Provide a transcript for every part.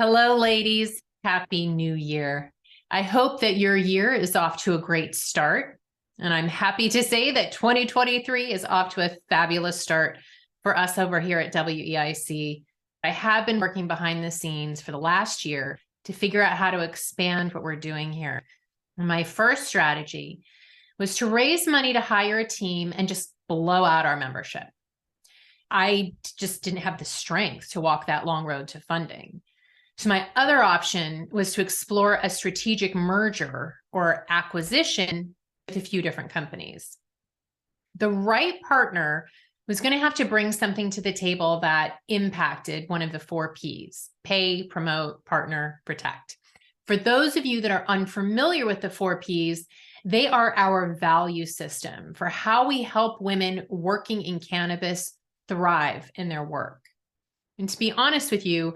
Hello, ladies. Happy New Year. I hope that your year is off to a great start. And I'm happy to say that 2023 is off to a fabulous start for us over here at WEIC. I have been working behind the scenes for the last year to figure out how to expand what we're doing here. And my first strategy was to raise money to hire a team and just blow out our membership. I just didn't have the strength to walk that long road to funding. So my other option was to explore a strategic merger or acquisition with a few different companies. The right partner was going to have to bring something to the table that impacted one of the 4 Ps: pay, promote, partner, protect. For those of you that are unfamiliar with the 4 Ps, they are our value system for how we help women working in cannabis thrive in their work. And to be honest with you,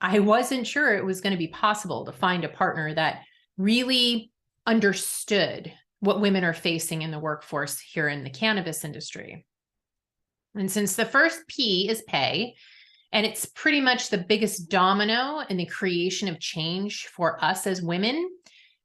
I wasn't sure it was going to be possible to find a partner that really understood what women are facing in the workforce here in the cannabis industry. And since the first P is pay, and it's pretty much the biggest domino in the creation of change for us as women,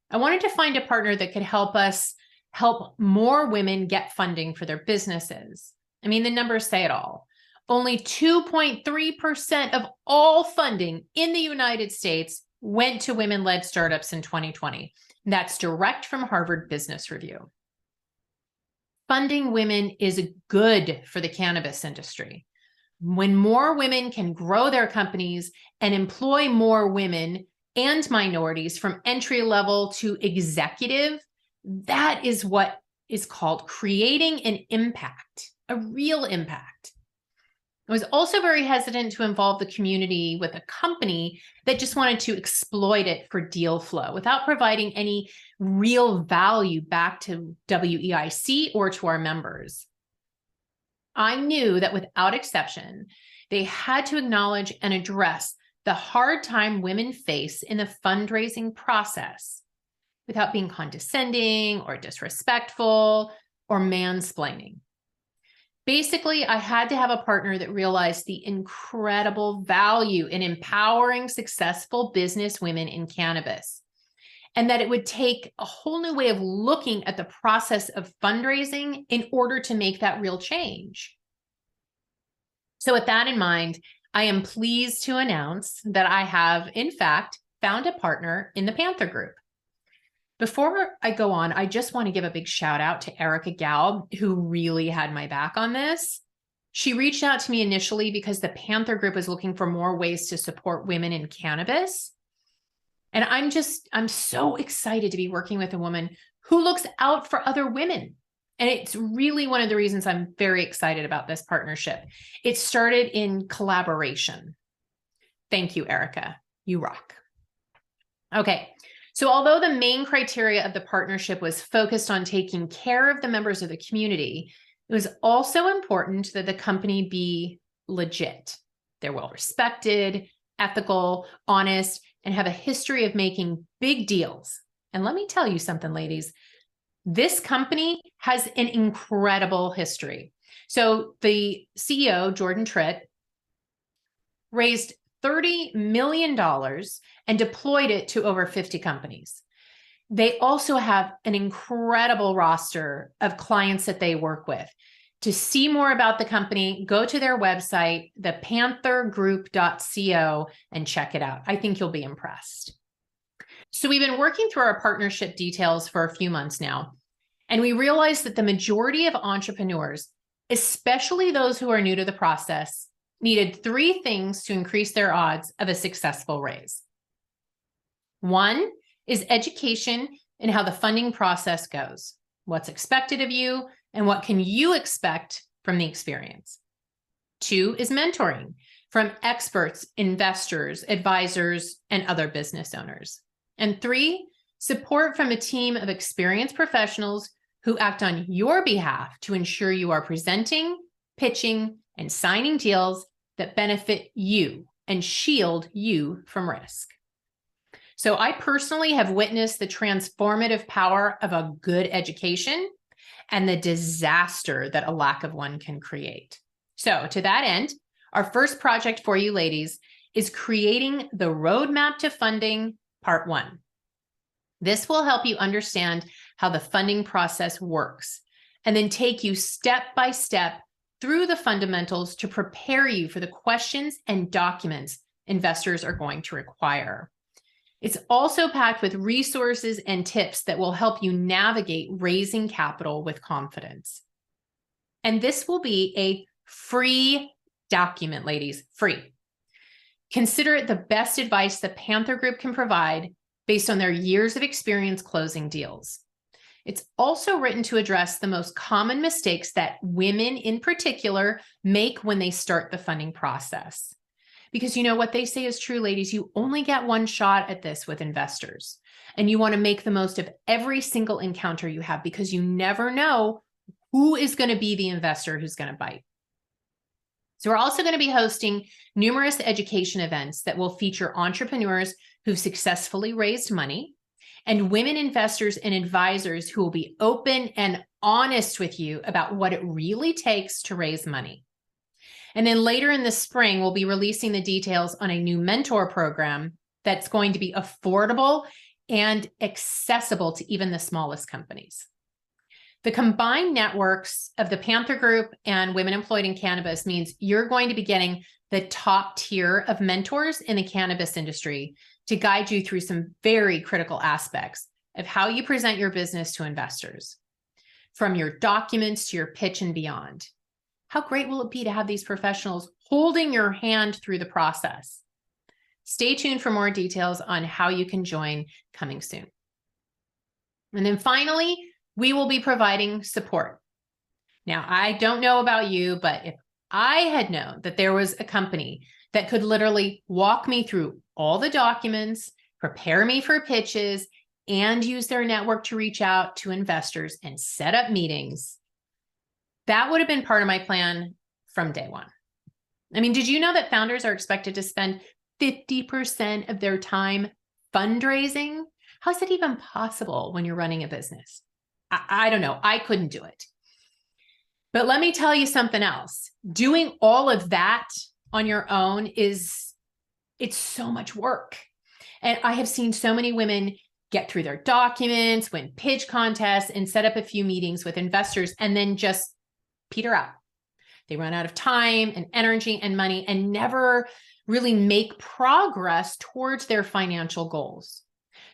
I wanted to find a partner that could help us help more women get funding for their businesses. I mean, the numbers say it all. Only 2.3% of all funding in the United States went to women-led startups in 2020. That's direct from Harvard Business Review. Funding women is good for the cannabis industry. When more women can grow their companies and employ more women and minorities from entry level to executive, that is what is called creating an impact, a real impact. I was also very hesitant to involve the community with a company that just wanted to exploit it for deal flow without providing any real value back to WEIC or to our members. I knew that without exception, they had to acknowledge and address the hard time women face in the fundraising process without being condescending or disrespectful or mansplaining. Basically, I had to have a partner that realized the incredible value in empowering successful business women in cannabis, and that it would take a whole new way of looking at the process of fundraising in order to make that real change. So with that in mind, I am pleased to announce that I have, in fact, found a partner in the Panther Group. Before I go on, I just want to give a big shout out to Erica Gal, who really had my back on this. She reached out to me initially because the Panther Group was looking for more ways to support women in cannabis. And I'm so excited to be working with a woman who looks out for other women. And it's really one of the reasons I'm very excited about this partnership. It started in collaboration. Thank you, Erica. You rock. Okay. So although the main criteria of the partnership was focused on taking care of the members of the community, it was also important that the company be legit. They're well respected, ethical, honest, and have a history of making big deals. And let me tell you something, ladies, this company has an incredible history. So the CEO, Jordan Tritt, raised $30 million and deployed it to over 50 companies. They also have an incredible roster of clients that they work with. To see more about the company, go to their website, thepanthergroup.co, and check it out. I think you'll be impressed. So we've been working through our partnership details for a few months now, and we realized that the majority of entrepreneurs, especially those who are new to the process, needed 3 things to increase their odds of a successful raise. 1 is education in how the funding process goes, what's expected of you, and what can you expect from the experience. 2 is mentoring from experts, investors, advisors, and other business owners. And 3, support from a team of experienced professionals who act on your behalf to ensure you are presenting, pitching, and signing deals that benefit you and shield you from risk. So I personally have witnessed the transformative power of a good education and the disaster that a lack of one can create. So to that end, our first project for you ladies is creating the roadmap to funding, part 1. This will help you understand how the funding process works and then take you step by step through the fundamentals to prepare you for the questions and documents investors are going to require. It's also packed with resources and tips that will help you navigate raising capital with confidence. And this will be a free document, ladies, free. Consider it the best advice the Panther Group can provide based on their years of experience closing deals. It's also written to address the most common mistakes that women in particular make when they start the funding process. Because you know what they say is true, ladies, you only get one shot at this with investors. And you want to make the most of every single encounter you have because you never know who is going to be the investor who's going to bite. So we're also going to be hosting numerous education events that will feature entrepreneurs who've successfully raised money and women investors and advisors who will be open and honest with you about what it really takes to raise money. And then later in the spring, we'll be releasing the details on a new mentor program that's going to be affordable and accessible to even the smallest companies. The combined networks of the Panther Group and Women Employed in Cannabis means you're going to be getting the top tier of mentors in the cannabis industry to guide you through some very critical aspects of how you present your business to investors, from your documents to your pitch and beyond. How great will it be to have these professionals holding your hand through the process? Stay tuned for more details on how you can join coming soon. And then finally, we will be providing support. Now, I don't know about you, but if I had known that there was a company that could literally walk me through all the documents, prepare me for pitches, and use their network to reach out to investors and set up meetings, that would have been part of my plan from day one. I mean, did you know that founders are expected to spend 50% of their time fundraising? How is that even possible when you're running a business? I don't know. I couldn't do it. But let me tell you something else. Doing all of that on your own it's so much work. And I have seen so many women get through their documents, win pitch contests, and set up a few meetings with investors and then just peter out. They run out of time and energy and money and never really make progress towards their financial goals.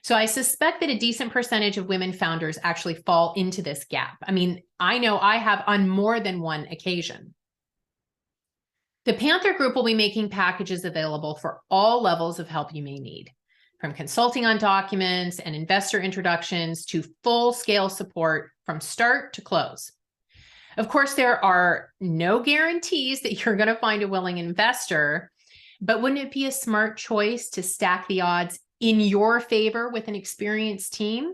So I suspect that a decent percentage of women founders actually fall into this gap. I mean, I know I have on more than one occasion. The Panther Group will be making packages available for all levels of help you may need, from consulting on documents and investor introductions to full-scale support from start to close. Of course, there are no guarantees that you're going to find a willing investor, but wouldn't it be a smart choice to stack the odds in your favor with an experienced team?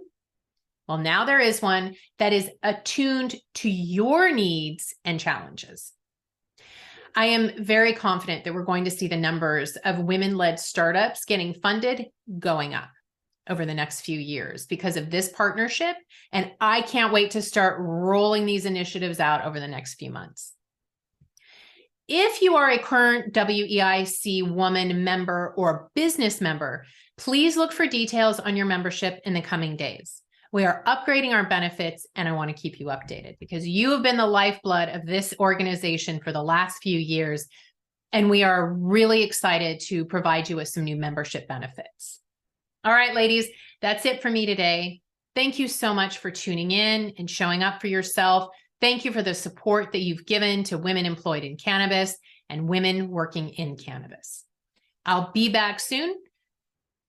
Well, now there is one that is attuned to your needs and challenges. I am very confident that we're going to see the numbers of women-led startups getting funded going up over the next few years because of this partnership. And I can't wait to start rolling these initiatives out over the next few months. If you are a current WEIC woman member or business member, please look for details on your membership in the coming days. We are upgrading our benefits, and I want to keep you updated because you have been the lifeblood of this organization for the last few years, and we are really excited to provide you with some new membership benefits. All right, ladies, that's it for me today. Thank you so much for tuning in and showing up for yourself. Thank you for the support that you've given to women employed in cannabis and women working in cannabis. I'll be back soon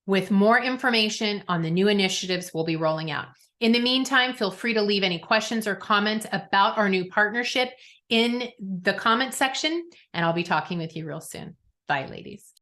with more information on the new initiatives we'll be rolling out. In the meantime, feel free to leave any questions or comments about our new partnership in the comment section, and I'll be talking with you real soon. Bye, ladies.